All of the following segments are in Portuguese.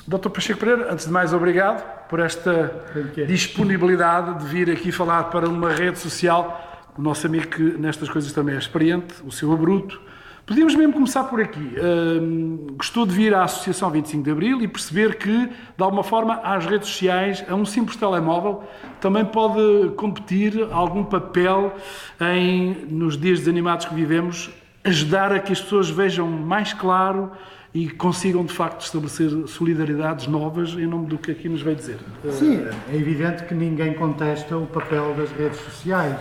Dr. Pacheco Pereira, antes de mais, obrigado por esta disponibilidade de vir aqui falar para uma rede social. O nosso amigo que nestas coisas também é experiente, o seu Abruto. Podíamos mesmo começar por aqui. Gostou de vir à Associação 25 de Abril e perceber que, de alguma forma, às redes sociais, a um simples telemóvel, também pode competir algum papel nos dias desanimados que vivemos, ajudar a que as pessoas vejam mais claro e consigam, de facto, estabelecer solidariedades novas em nome do que aqui nos veio dizer. Sim, é evidente que ninguém contesta o papel das redes sociais,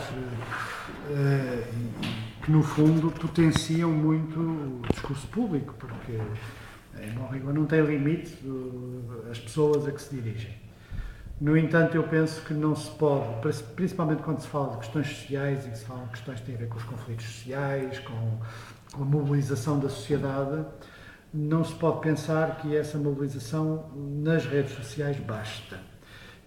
que no fundo potenciam muito o discurso público, porque em bom rigor não tem limite as pessoas a que se dirigem. No entanto, eu penso que não se pode, principalmente quando se fala de questões sociais e que se falam de questões que têm a ver com os conflitos sociais, com a mobilização da sociedade, não se pode pensar que essa mobilização nas redes sociais basta.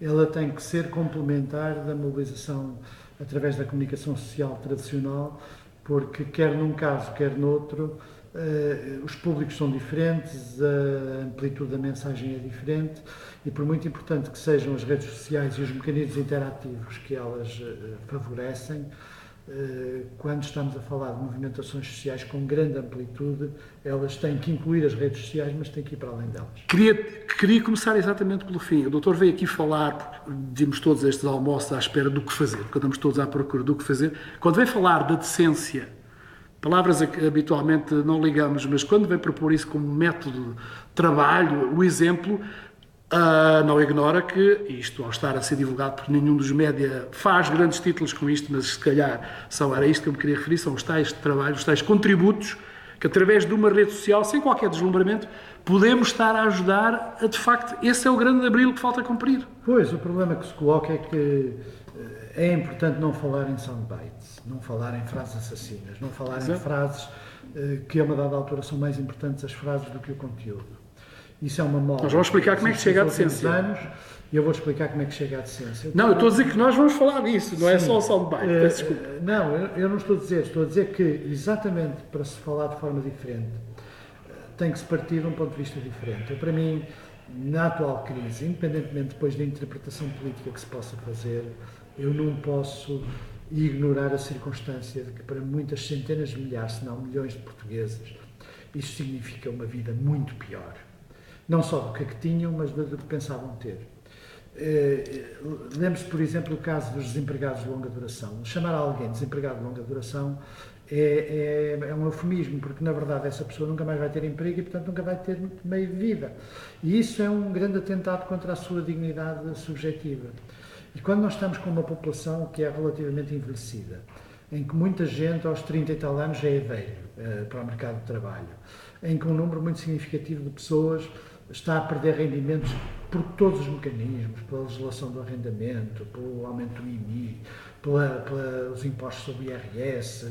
Ela tem que ser complementar da mobilização através da comunicação social tradicional, porque quer num caso, quer noutro, os públicos são diferentes, a amplitude da mensagem é diferente e por muito importante que sejam as redes sociais e os mecanismos interativos que elas favorecem, quando estamos a falar de movimentações sociais com grande amplitude, elas têm que incluir as redes sociais, mas têm que ir para além delas. Queria começar exatamente pelo fim. O doutor veio aqui falar, porque dizemos todos estes almoços à espera do que fazer, porque andamos todos à procura do que fazer. Quando vem falar da decência, palavras a que habitualmente não ligamos, mas quando vem propor isso como método de trabalho, o exemplo, não ignora que isto, ao estar a ser divulgado por nenhum dos média, faz grandes títulos com isto, mas se calhar era isto que eu me queria referir, são os tais trabalhos, os tais contributos, que através de uma rede social, sem qualquer deslumbramento, podemos estar a ajudar a, de facto, esse é o grande abril que falta cumprir. Pois, o problema que se coloca é que é importante não falar em soundbites, não falar em frases assassinas, não falar em frases que a uma dada altura são mais importantes as frases do que o conteúdo. Isso é uma moda. Nós vamos explicar como é que chega à decência. E eu vou explicar como é que chega à decência. Não, eu estou a dizer que nós vamos falar disso, não é só o soundbite, peço desculpa. Não, eu não estou a dizer. Estou a dizer que, exatamente para se falar de forma diferente, tem que se partir de um ponto de vista diferente. Para mim, na atual crise, independentemente depois da interpretação política que se possa fazer, eu não posso ignorar a circunstância de que para muitas centenas de milhares, se não milhões de portugueses, isto significa uma vida muito pior. Não só do que tinham, mas do que pensavam ter. Lembre-se, por exemplo, o caso dos desempregados de longa duração. Chamar alguém desempregado de longa duração é um eufemismo, porque na verdade essa pessoa nunca mais vai ter emprego e, portanto, nunca vai ter meio de vida. E isso é um grande atentado contra a sua dignidade subjetiva. E quando nós estamos com uma população que é relativamente envelhecida, em que muita gente aos 30 e tal anos já é velho para o mercado de trabalho, em que um número muito significativo de pessoas está a perder rendimentos por todos os mecanismos, pela legislação do arrendamento, pelo aumento do IMI, pelos impostos sobre o IRS,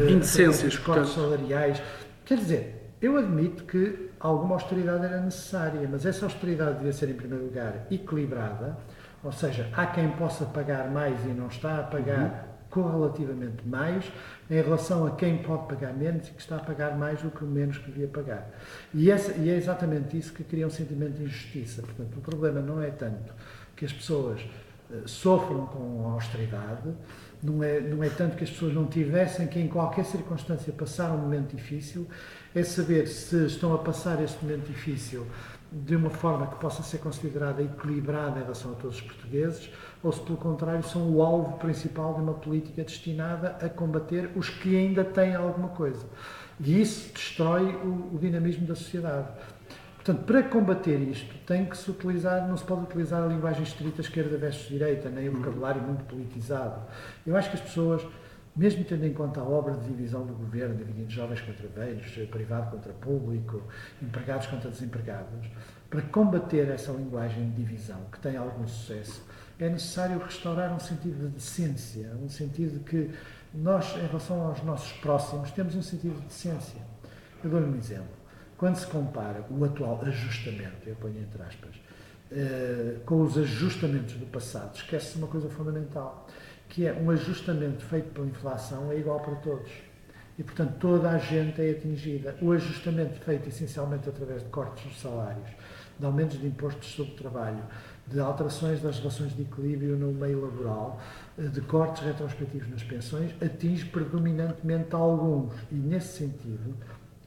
indecências, cortes salariais. Quer dizer, eu admito que alguma austeridade era necessária, mas essa austeridade devia ser, em primeiro lugar, equilibrada, ou seja, há quem possa pagar mais e não está a pagar correlativamente mais, em relação a quem pode pagar menos e que está a pagar mais do que o menos que devia pagar. E é exatamente isso que cria um sentimento de injustiça. Portanto, o problema não é tanto que as pessoas sofram com a austeridade, não é tanto que as pessoas não tivessem que, em qualquer circunstância, passar um momento difícil, é saber se estão a passar este momento difícil de uma forma que possa ser considerada equilibrada em relação a todos os portugueses, ou se, pelo contrário, são o alvo principal de uma política destinada a combater os que ainda têm alguma coisa. E isso destrói o dinamismo da sociedade. Portanto, para combater isto, tem que se utilizar, não se pode utilizar a linguagem estrita esquerda versus direita, nem o vocabulário muito politizado. Eu acho que as pessoas, mesmo tendo em conta a obra de divisão do governo, dividindo jovens contra velhos, privado contra público, empregados contra desempregados, para combater essa linguagem de divisão, que tem algum sucesso, é necessário restaurar um sentido de decência, um sentido de que nós, em relação aos nossos próximos, temos um sentido de decência. Eu dou-lhe um exemplo. Quando se compara o atual ajustamento, eu ponho entre aspas, com os ajustamentos do passado, esquece-se uma coisa fundamental, que é um ajustamento feito pela inflação é igual para todos. e, portanto, toda a gente é atingida. O ajustamento feito essencialmente através de cortes dos salários, de aumentos de impostos sobre o trabalho, de alterações das relações de equilíbrio no meio laboral, de cortes retrospectivos nas pensões, atinge predominantemente alguns. E, nesse sentido,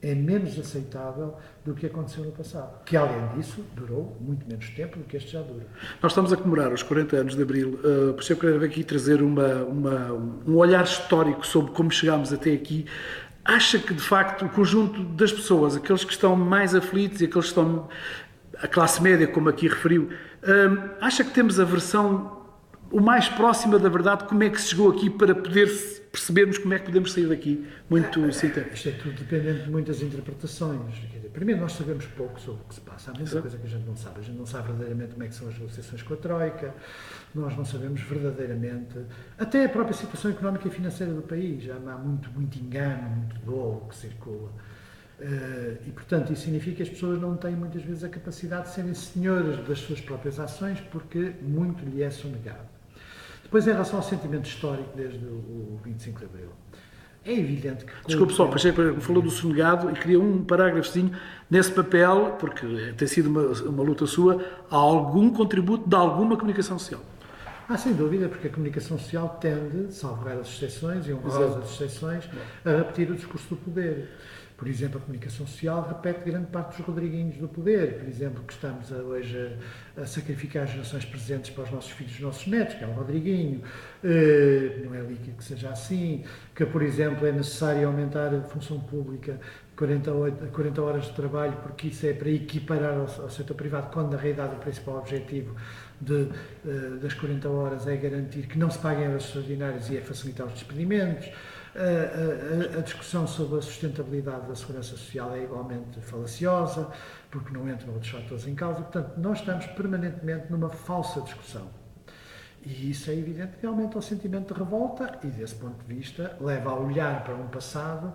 é menos aceitável do que aconteceu no passado. Que, além disso, durou muito menos tempo do que este já dura. Nós estamos a comemorar os 40 anos de Abril. Por isso eu quero aqui trazer um olhar histórico sobre como chegámos até aqui. Acha que, de facto, o conjunto das pessoas, aqueles que estão mais aflitos e aqueles que estão... a classe média, como aqui referiu, acha que temos a versão o mais próxima da verdade, como é que se chegou aqui para poder percebermos como é que podemos sair daqui muito sintético? Isto é tudo dependente de muitas interpretações. Primeiro, nós sabemos pouco sobre o que se passa. Há muita coisa que a gente não sabe. A gente não sabe verdadeiramente como é que são as negociações com a Troika, nós não sabemos verdadeiramente, até a própria situação económica e financeira do país. Já há muito engano, muito dolo que circula. E, portanto, isso significa que as pessoas não têm muitas vezes a capacidade de serem senhoras das suas próprias ações, porque muito lhe é sonegado. Depois, em relação ao sentimento histórico desde o 25 de Abril, é evidente que... Desculpe só, achei que falou do sonegado e queria um parágrafozinho nesse papel, porque tem sido uma luta sua, há algum contributo de alguma comunicação social? Sem dúvida, porque a comunicação social tende, salvo raras exceções e honrosas exceções, a repetir o discurso do poder. Por exemplo, a comunicação social repete grande parte dos Rodriguinhos do poder. Por exemplo, que estamos hoje a sacrificar as gerações presentes para os nossos filhos e os nossos netos, que é um Rodriguinho. Não é líquido que seja assim. Que, por exemplo, é necessário aumentar a função pública 40 horas de trabalho, porque isso é para equiparar ao setor privado, quando na realidade o principal objetivo das 40 horas é garantir que não se paguem horas extraordinárias e é facilitar os despedimentos. A discussão sobre a sustentabilidade da segurança social é igualmente falaciosa, porque não entram outros fatores em causa. Portanto, nós estamos permanentemente numa falsa discussão. E isso é evidente que aumenta o sentimento de revolta e, desse ponto de vista, leva a olhar para um passado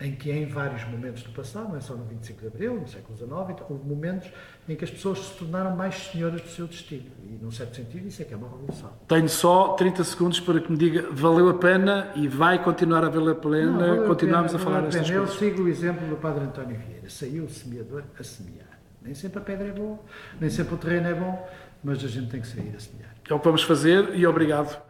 em que, em vários momentos do passado, não é só no 25 de Abril, no século XIX, então, houve momentos em que as pessoas se tornaram mais senhoras do seu destino. E, num certo sentido, isso é que é uma revolução. Tenho só 30 segundos para que me diga valeu a pena e vai continuar a valer a pena, continuamos a falar destas coisas. Eu sigo o exemplo do Padre António Vieira. Saiu o semeador a semear. Nem sempre a pedra é boa, nem sempre o terreno é bom, mas a gente tem que sair a semear. É o que vamos fazer e obrigado.